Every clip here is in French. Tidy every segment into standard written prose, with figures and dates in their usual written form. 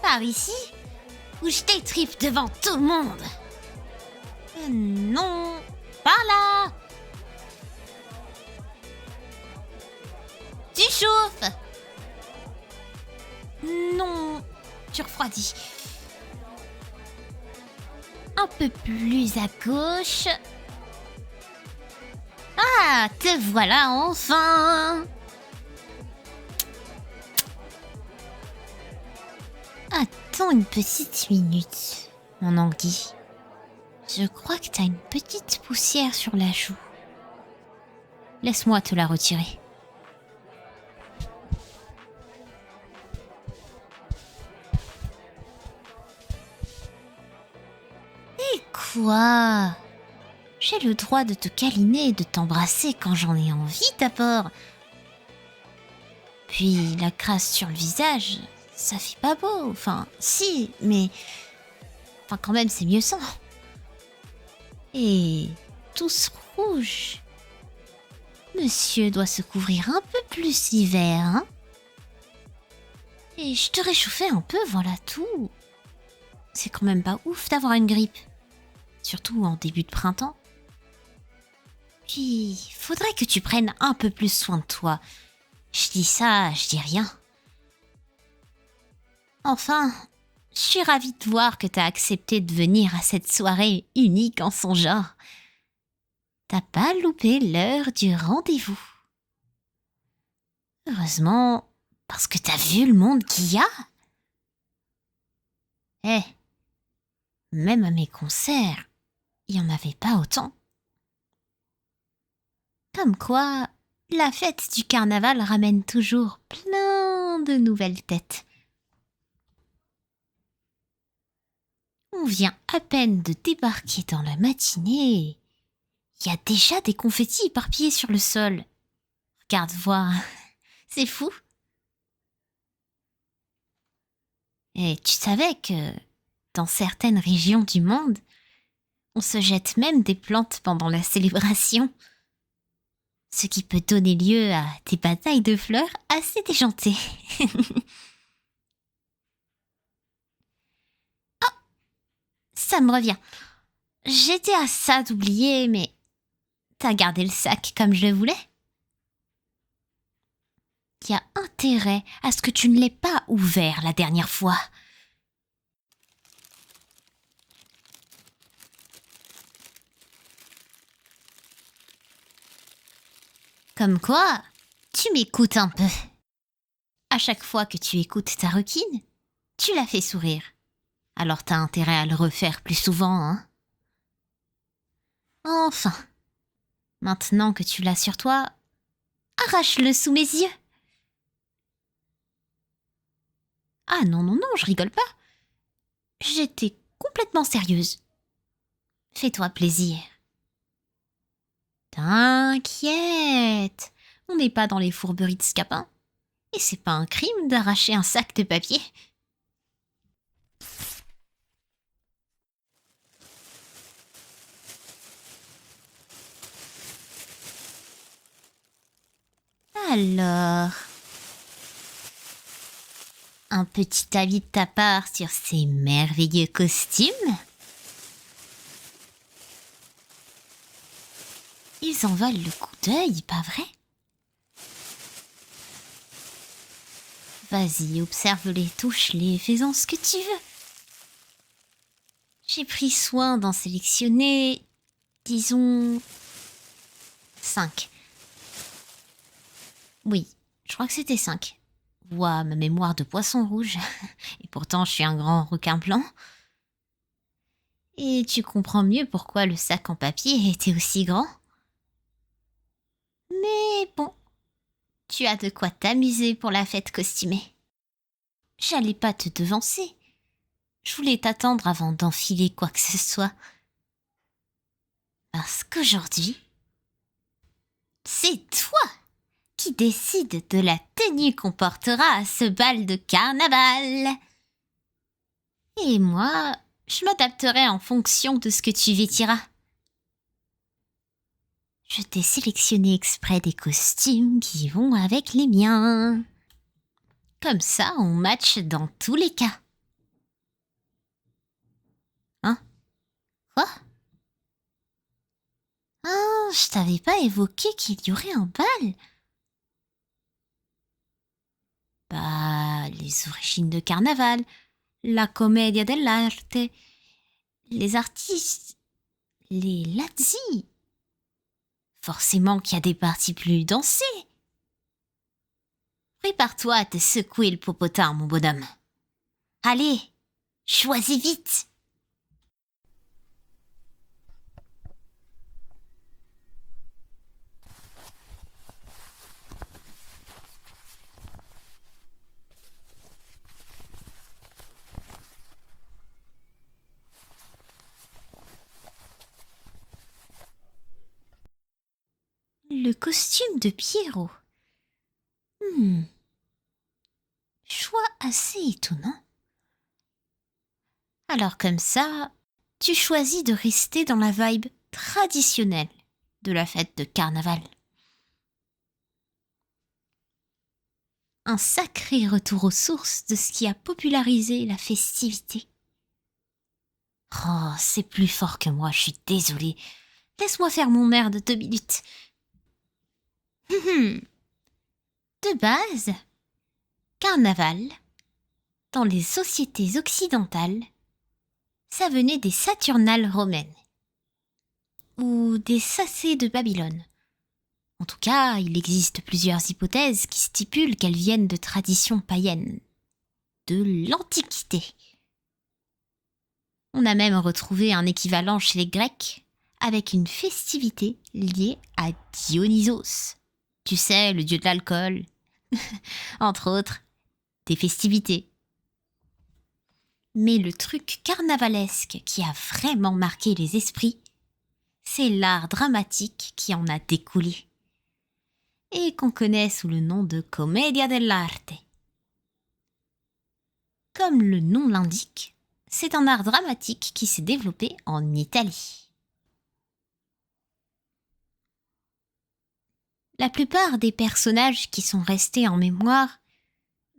Par ici, ou je t'étripe devant tout le monde. Non, par là. Tu chauffes. Non, tu refroidis. Un peu plus à gauche. Ah, te voilà enfin. Attends une petite minute, mon anguille. Je crois que t'as une petite poussière sur la joue. Laisse-moi te la retirer. Et quoi? J'ai le droit de te câliner et de t'embrasser quand j'en ai envie d'abord. Puis la crasse sur le visage, ça fait pas beau. Enfin, si, mais... Enfin, quand même, c'est mieux sans. Et tous rouges. Monsieur doit se couvrir un peu plus l'hiver, hein? Et je te réchauffais un peu, voilà tout. C'est quand même pas ouf d'avoir une grippe. Surtout en début de printemps. Puis, faudrait que tu prennes un peu plus soin de toi. Je dis ça, je dis rien. Enfin, je suis ravie de voir que t'as accepté de venir à cette soirée unique en son genre. T'as pas loupé l'heure du rendez-vous. Heureusement, parce que t'as vu le monde qu'il y a. Eh, même à mes concerts, il y en avait pas autant. Comme quoi, la fête du carnaval ramène toujours plein de nouvelles têtes. On vient à peine de débarquer dans la matinée. Il y a déjà des confettis éparpillés sur le sol. Regarde voir, c'est fou. Et tu savais que dans certaines régions du monde, on se jette même des plantes pendant la célébration. Ce qui peut donner lieu à des batailles de fleurs assez déjantées. Ça me revient. J'étais à ça d'oublier, mais t'as gardé le sac comme je le voulais. Il y a intérêt à ce que tu ne l'aies pas ouvert la dernière fois. Comme quoi, tu m'écoutes un peu. À chaque fois que tu écoutes ta requine, tu la fais sourire. Alors t'as intérêt à le refaire plus souvent, hein? Enfin, maintenant que tu l'as sur toi, arrache-le sous mes yeux. Ah non, non, non, je rigole pas. J'étais complètement sérieuse. Fais-toi plaisir. T'inquiète, on n'est pas dans les fourberies de Scapin. Et c'est pas un crime d'arracher un sac de papier. Alors, un petit avis de ta part sur ces merveilleux costumes? Ils en valent le coup d'œil, pas vrai? Vas-y, observe-les, touche-les, fais-en ce que tu veux. J'ai pris soin d'en sélectionner, disons, 5. Oui, je crois que c'était 5. Ouah, ma mémoire de poisson rouge. Et pourtant, je suis un grand requin blanc. Et tu comprends mieux pourquoi le sac en papier était aussi grand. Mais bon, tu as de quoi t'amuser pour la fête costumée. J'allais pas te devancer. Je voulais t'attendre avant d'enfiler quoi que ce soit. Parce qu'aujourd'hui, c'est toi qui décide de la tenue qu'on portera à ce bal de carnaval. Et moi, je m'adapterai en fonction de ce que tu vêtiras. Je t'ai sélectionné exprès des costumes qui vont avec les miens. Comme ça, on match dans tous les cas. Quoi? Ah, je t'avais pas évoqué qu'il y aurait un bal. Bah, les origines de carnaval, la commedia dell'arte, les artistes, les lazzi. Forcément qu'il y a des parties plus dansées. Prépare-toi à te secouer le popotin, mon bonhomme. Allez, choisis vite. Le costume de Pierrot. Choix assez étonnant. Alors comme ça, tu choisis de rester dans la vibe traditionnelle de la fête de carnaval. Un sacré retour aux sources de ce qui a popularisé la festivité. Oh, c'est plus fort que moi, je suis désolée. Laisse-moi faire mon air de 2 minutes. De base, carnaval, dans les sociétés occidentales, ça venait des Saturnales romaines ou des Sacées de Babylone. En tout cas, il existe plusieurs hypothèses qui stipulent qu'elles viennent de traditions païennes, de l'Antiquité. On a même retrouvé un équivalent chez les Grecs avec une festivité liée à Dionysos. Tu sais, le dieu de l'alcool. Entre autres, des festivités. Mais le truc carnavalesque qui a vraiment marqué les esprits, c'est l'art dramatique qui en a découlé et qu'on connaît sous le nom de commedia dell'arte. Comme le nom l'indique, c'est un art dramatique qui s'est développé en Italie. La plupart des personnages qui sont restés en mémoire,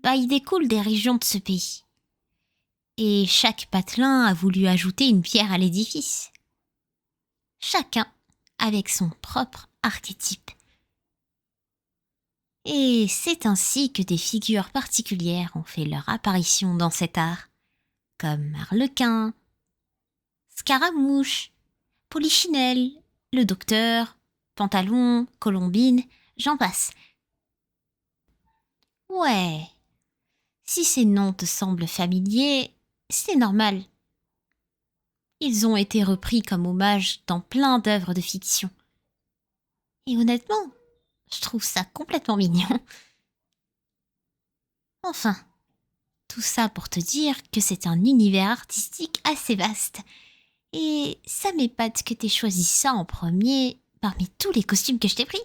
ils découlent des régions de ce pays. Et chaque patelin a voulu ajouter une pierre à l'édifice. Chacun avec son propre archétype. Et c'est ainsi que des figures particulières ont fait leur apparition dans cet art, comme Arlequin, Scaramouche, Polichinelle, le Docteur, Pantalon, Colombine, j'en passe. Ouais, si ces noms te semblent familiers, c'est normal. Ils ont été repris comme hommage dans plein d'œuvres de fiction. Et honnêtement, je trouve ça complètement mignon. Enfin, tout ça pour te dire que c'est un univers artistique assez vaste. Et ça m'épate que t'aies choisi ça en premier parmi tous les costumes que je t'ai pris.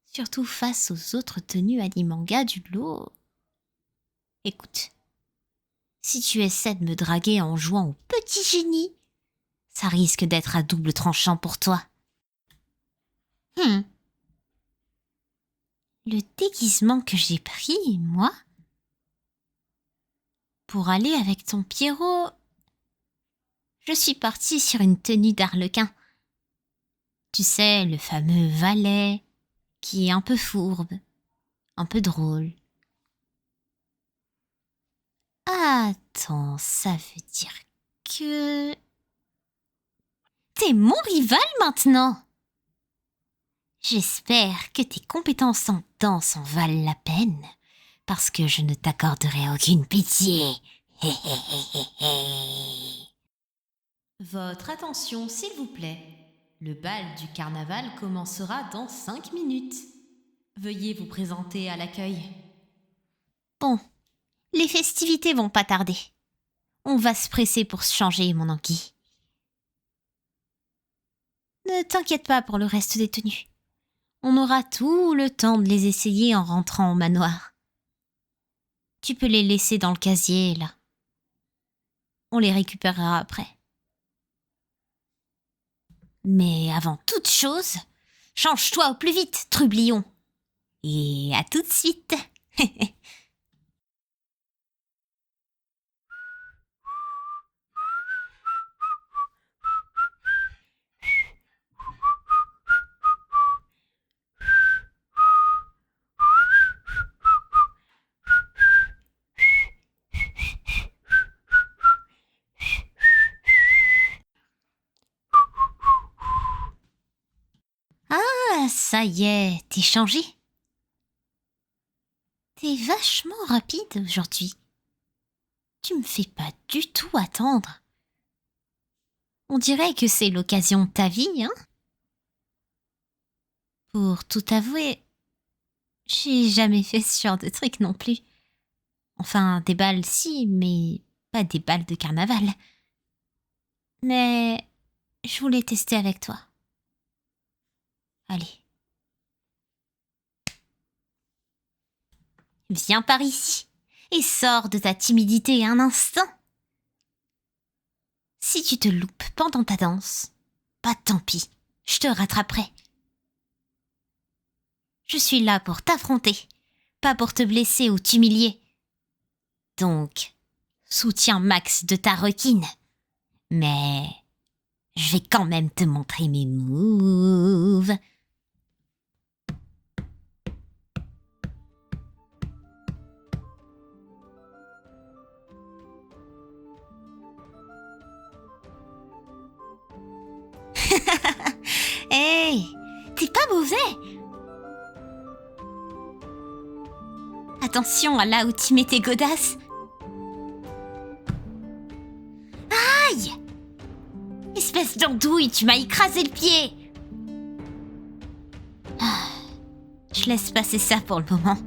Surtout face aux autres tenues anime-manga du lot. Écoute, si tu essaies de me draguer en jouant au petit génie, ça risque d'être à double tranchant pour toi. Le déguisement que j'ai pris, moi, pour aller avec ton Pierrot, je suis partie sur une tenue d'arlequin. Tu sais, le fameux valet, qui est un peu fourbe, un peu drôle. Attends, ça veut dire que... T'es mon rival maintenant. J'espère que tes compétences en danse en valent la peine, parce que je ne t'accorderai aucune pitié. Votre attention, s'il vous plaît. Le bal du carnaval commencera dans 5 minutes. Veuillez vous présenter à l'accueil. Bon, les festivités vont pas tarder. On va se presser pour se changer, mon anguille. Ne t'inquiète pas pour le reste des tenues. On aura tout le temps de les essayer en rentrant au manoir. Tu peux les laisser dans le casier, là. On les récupérera après. Mais avant toute chose, change-toi au plus vite, trublion. Et à tout de suite. ça y est, t'es changé. T'es vachement rapide aujourd'hui. Tu me fais pas du tout attendre. On dirait que c'est l'occasion de ta vie, hein? Pour tout avouer, j'ai jamais fait ce genre de truc non plus. Enfin, des balles si, mais pas des balles de carnaval. Mais je voulais tester avec toi. Allez. Viens par ici et sors de ta timidité un instant. Si tu te loupes pendant ta danse, pas tant pis, je te rattraperai. Je suis là pour t'affronter, pas pour te blesser ou t'humilier. Donc, soutiens max de ta requine. Mais je vais quand même te montrer mes moves. Hey, t'es pas mauvais. Attention à là où tu mets tes godasses. Aïe! Espèce d'andouille, tu m'as écrasé le pied. Je laisse passer ça pour le moment.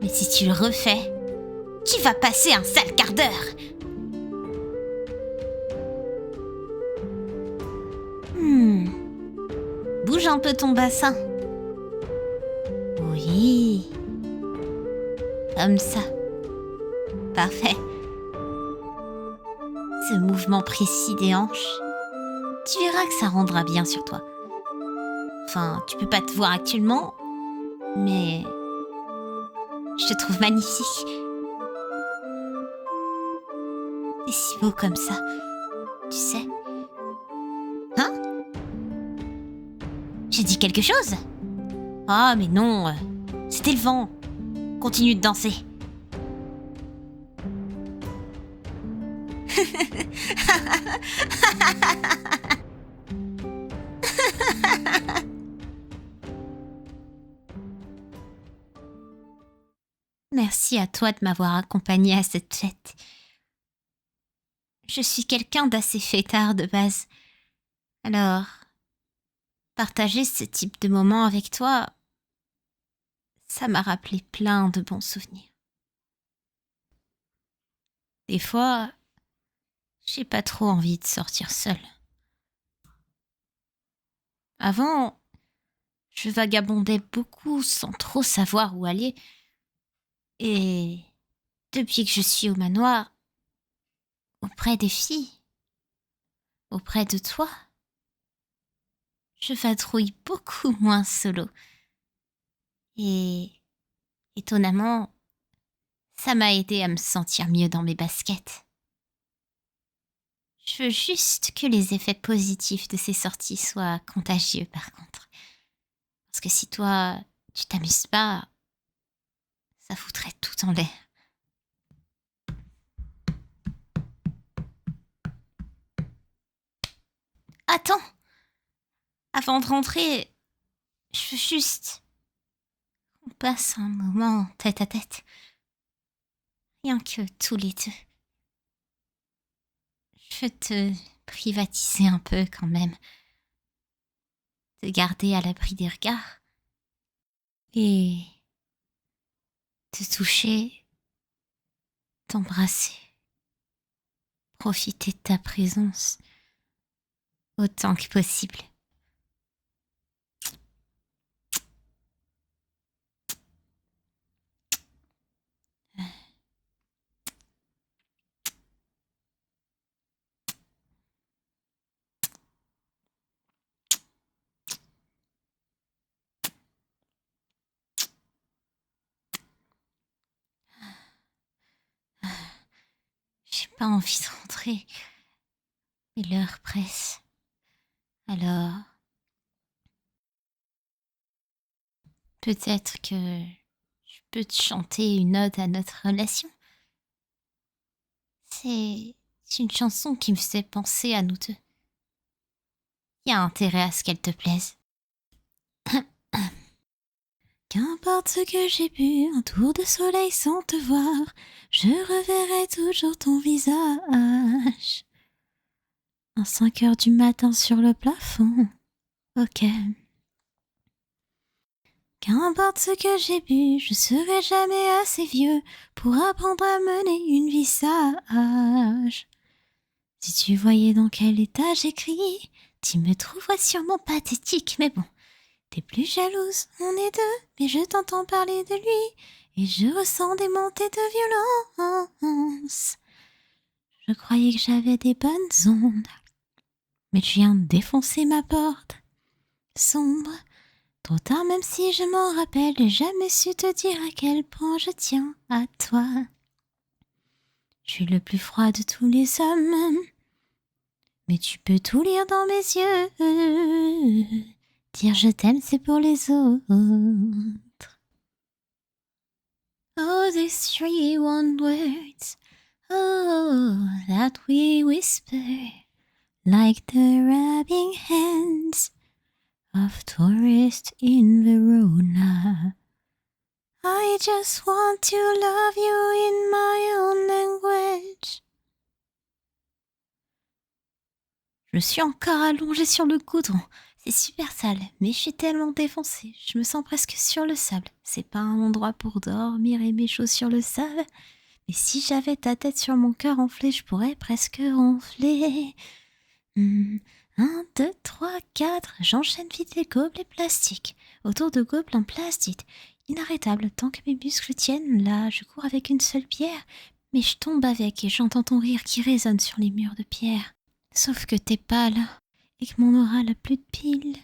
Mais si tu le refais, tu vas passer un sale quart d'heure. Bouge un peu ton bassin. Oui. Comme ça. Parfait. Ce mouvement précis des hanches, tu verras que ça rendra bien sur toi. Enfin, tu peux pas te voir actuellement, mais je te trouve magnifique. T'es si beau comme ça, tu sais. Hein? J'ai dit quelque chose? Ah, mais non, c'était le vent. Continue de danser. Merci à toi de m'avoir accompagnée à cette fête. Je suis quelqu'un d'assez fêtard de base. Alors, partager ce type de moment avec toi, ça m'a rappelé plein de bons souvenirs. Des fois, j'ai pas trop envie de sortir seule. Avant, je vagabondais beaucoup sans trop savoir où aller. Et depuis que je suis au manoir, auprès des filles, auprès de toi, je vadrouille beaucoup moins solo. Et étonnamment, ça m'a aidé à me sentir mieux dans mes baskets. Je veux juste que les effets positifs de ces sorties soient contagieux par contre. Parce que si toi, tu t'amuses pas, ça foutrait tout en l'air. Attends! Avant de rentrer, je veux juste qu'on passe un moment tête à tête. Rien que tous les deux. Je veux te privatiser un peu quand même. Te garder à l'abri des regards. Et te toucher, t'embrasser. Profiter de ta présence autant que possible. J'ai pas envie de rentrer, mais l'heure presse. Alors, peut-être que je peux te chanter une ode à notre relation. C'est une chanson qui me fait penser à nous deux. Il y a intérêt à ce qu'elle te plaise. Qu'importe ce que j'ai bu, un tour de soleil sans te voir, je reverrai toujours ton visage. À 5 heures du matin sur le plafond, ok. Qu'importe ce que j'ai bu, je serai jamais assez vieux pour apprendre à mener une vie sage. Si tu voyais dans quel état j'écris, tu me trouverais sûrement pathétique, mais bon. T'es plus jalouse, on est deux, mais je t'entends parler de lui, et je ressens des montées de violence. Je croyais que j'avais des bonnes ondes, mais tu viens de défoncer ma porte. Sombre, trop tard même si je m'en rappelle, j'ai jamais su te dire à quel point je tiens à toi. Je suis le plus froid de tous les hommes, mais tu peux tout lire dans mes yeux. Dire je t'aime, c'est pour les autres. Oh, these 3 one words, oh, that we whisper, like the rubbing hands of tourists in Verona. I just want to love you in my own language. Je suis encore allongée sur le goudron. C'est super sale, mais je suis tellement défoncée. Je me sens presque sur le sable. C'est pas un endroit pour dormir et mes chaussures le savent. Mais si j'avais ta tête sur mon cœur enflé, je pourrais presque ronfler. 1, 2, 3, 4, j'enchaîne vite les gobelets plastiques. Autour de gobelins plastiques. Inarrêtable, tant que mes muscles tiennent, là, je cours avec une seule pierre. Mais je tombe avec et j'entends ton rire qui résonne sur les murs de pierre. Sauf que t'es pâle et que mon aura n'a plus de pile.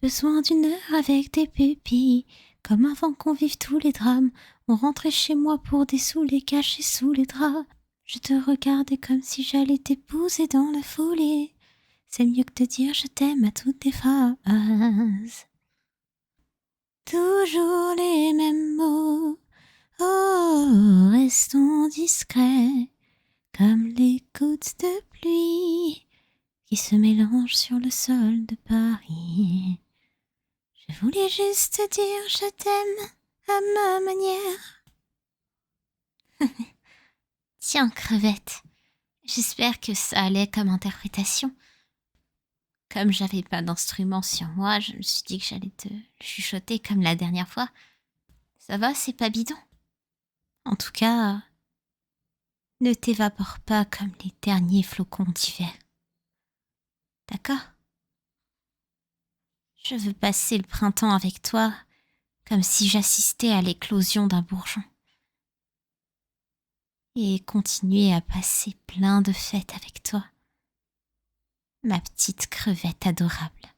Besoin d'une heure avec tes pupilles. Comme avant qu'on vive tous les drames, on rentrait chez moi pour dessouler cachés sous les draps. Je te regardais comme si j'allais t'épouser dans la foulée. C'est mieux que de dire je t'aime à toutes tes phrases. Toujours les mêmes mots. Oh, restons discrets, comme les gouttes de pluie qui se mélangent sur le sol de Paris. Je voulais juste te dire je t'aime à ma manière. Tiens, crevette, j'espère que ça allait comme interprétation. Comme j'avais pas d'instrument sur moi, je me suis dit que j'allais te chuchoter comme la dernière fois. Ça va, c'est pas bidon. En tout cas, ne t'évapore pas comme les derniers flocons d'hiver. D'accord ? Je veux passer le printemps avec toi, comme si j'assistais à l'éclosion d'un bourgeon. Et continuer à passer plein de fêtes avec toi, ma petite crevette adorable.